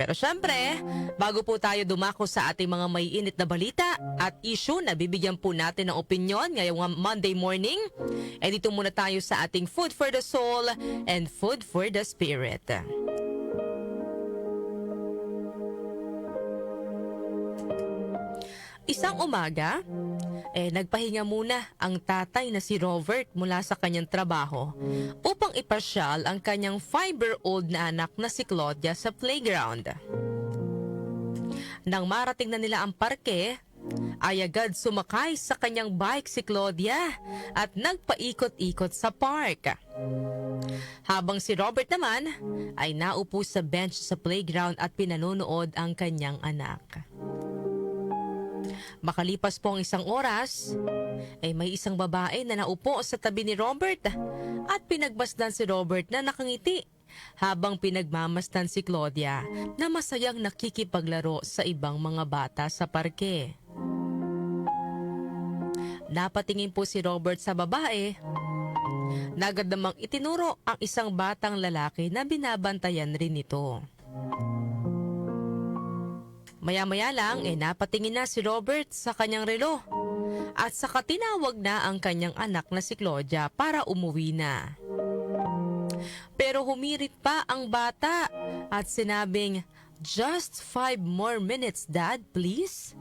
Pero syempre, bago po tayo dumako sa ating mga may init na balita at issue na bibigyan po natin ng opinyon ngayong Monday morning, dito muna tayo sa ating Food for the Soul and Food for the Spirit. Isang umaga, nagpahinga muna ang tatay na si Robert mula sa kanyang trabaho upang ipasyal ang kanyang 5-year-old na anak na si Claudia sa playground. Nang marating na nila ang parke, ay agad sumakay sa kanyang bike si Claudia at nagpaikot-ikot sa park. Habang si Robert naman ay naupo sa bench sa playground at pinanonood ang kanyang anak. Makalipas po ang isang oras, may isang babae na naupo sa tabi ni Robert at pinagmasdan si Robert na nakangiti habang pinagmamasdan si Claudia na masayang nakikipaglaro sa ibang mga bata sa parke. Napatingin po si Robert sa babae, na agad namang itinuro ang isang batang lalaki na binabantayan rin nito. Maya-maya lang, napatingin na si Robert sa kanyang relo at saka tinawag na ang kanyang anak na si Claudia para umuwi na. Pero humirit pa ang bata at sinabing, "Just 5 more minutes, Dad, please?"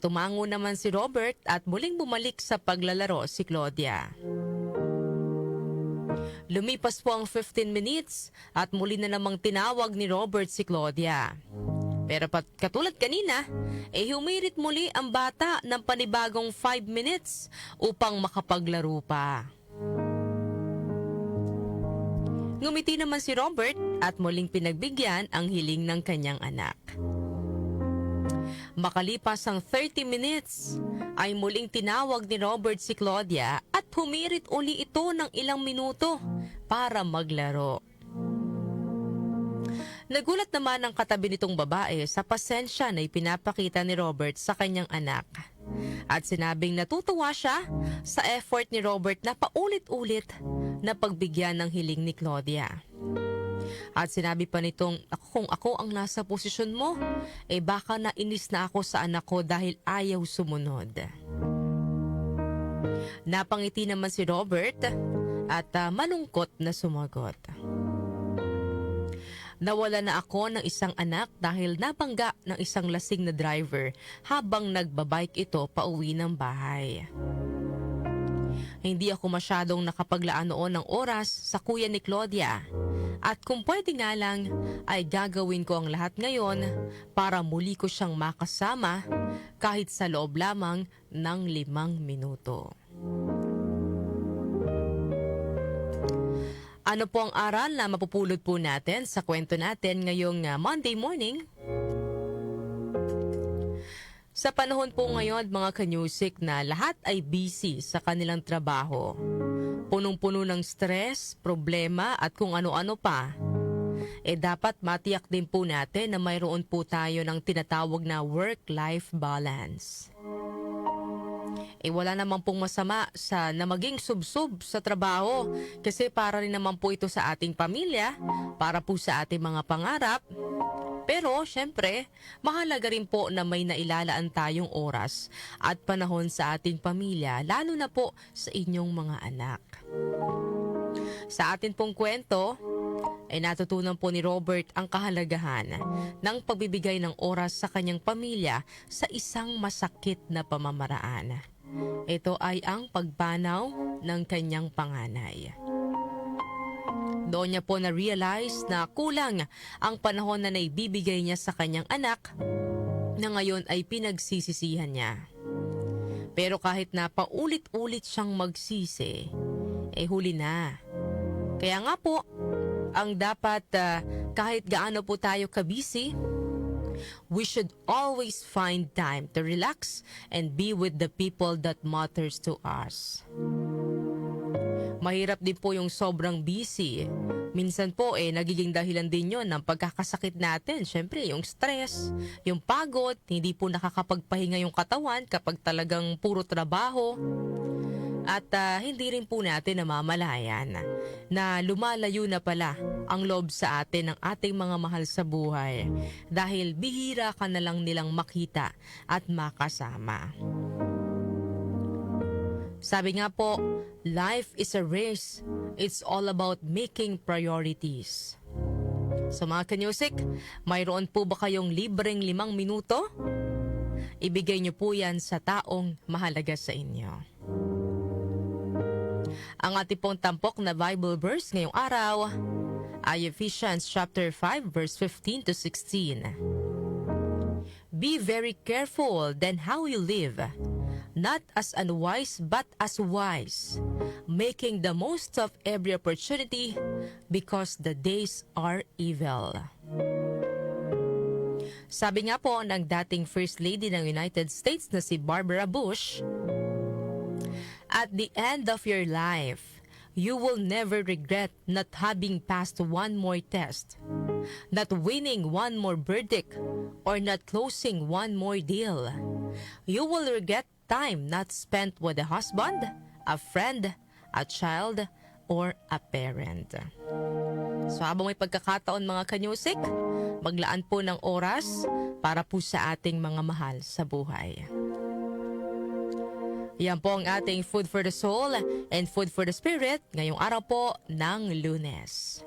Tumango naman si Robert at muling bumalik sa paglalaro si Claudia. Lumipas po ang 15 minutes at muli na namang tinawag ni Robert si Claudia. Pero katulad kanina, humirit muli ang bata ng panibagong 5 minutes upang makapaglaro pa. Ngumiti naman si Robert at muling pinagbigyan ang hiling ng kanyang anak. Makalipas ang 30 minutes, ay muling tinawag ni Robert si Claudia at humirit uli ito ng ilang minuto para maglaro. Nagulat naman ang katabi nitong babae sa pasensya na ipinapakita ni Robert sa kanyang anak. At sinabing natutuwa siya sa effort ni Robert na paulit-ulit na pagbigyan ng hiling ni Claudia. At sinabi pa nitong, kung ako ang nasa posisyon mo, baka nainis na ako sa anak ko dahil ayaw sumunod. Napangiti naman si Robert at malungkot na sumagot. Nawala na ako ng isang anak dahil nabangga ng isang lasing na driver habang nagbabike ito pauwi ng bahay. Hindi ako masyadong nakapaglaan noon ng oras sa kuya ni Claudia at kung pwede nga lang ay gagawin ko ang lahat ngayon para muli ko siyang makasama kahit sa loob lamang ng 5 minuto. Ano po ang aral na mapupulot po natin sa kwento natin ngayong Monday morning? Sa panahon po ngayon mga kanyusik na lahat ay busy sa kanilang trabaho, punong-puno ng stress, problema at kung ano-ano pa, dapat matiyak din po natin na mayroon po tayo ng tinatawag na work-life balance. Wala naman pong masama sa na maging subsub sa trabaho kasi para rin naman po ito sa ating pamilya, para po sa ating mga pangarap. Pero syempre, mahalaga rin po na may nailalaan tayong oras at panahon sa ating pamilya, lalo na po sa inyong mga anak. Sa atin pong kwento, natutunan po ni Robert ang kahalagahan ng pagbibigay ng oras sa kanyang pamilya sa isang masakit na pamamaraan. Ito ay ang pagpanaw ng kanyang panganay. Doon niya po na-realize na kulang ang panahon na naibibigay niya sa kanyang anak na ngayon ay pinagsisisihan niya. Pero kahit na paulit-ulit siyang magsisi, huli na. Kaya nga po, ang dapat kahit gaano po tayo kabisi, we should always find time to relax and be with the people that matters to us. Mahirap din po yung sobrang busy. Minsan po nagiging dahilan din yon ng pagkakasakit natin. Siyempre, yung stress, yung pagod, hindi po nakakapagpahinga yung katawan kapag talagang puro trabaho. At hindi rin po natin namamalayan na lumalayo na pala ang loob sa atin ng ating mga mahal sa buhay dahil bihira ka na lang nilang makita at makasama. Sabi nga po, life is a race. It's all about making priorities. So mga kanyusik, mayroon po ba kayong libreng 5 minuto? Ibigay niyo po yan sa taong mahalaga sa inyo. Ang ating pong tampok na Bible verse ngayong araw ay Ephesians chapter 5 verse 15 to 16. Be very careful then how you live, not as unwise but as wise, making the most of every opportunity because the days are evil. Sabi nga po ng dating First Lady ng United States na si Barbara Bush, at the end of your life, you will never regret not having passed one more test, not winning one more verdict, or not closing one more deal. You will regret time not spent with a husband, a friend, a child, or a parent. So habang may pagkakataon mga kanyusik, maglaan po ng oras para po sa ating mga mahal sa buhay. Yan po ang ating Food for the Soul and Food for the Spirit ngayong araw po ng Lunes.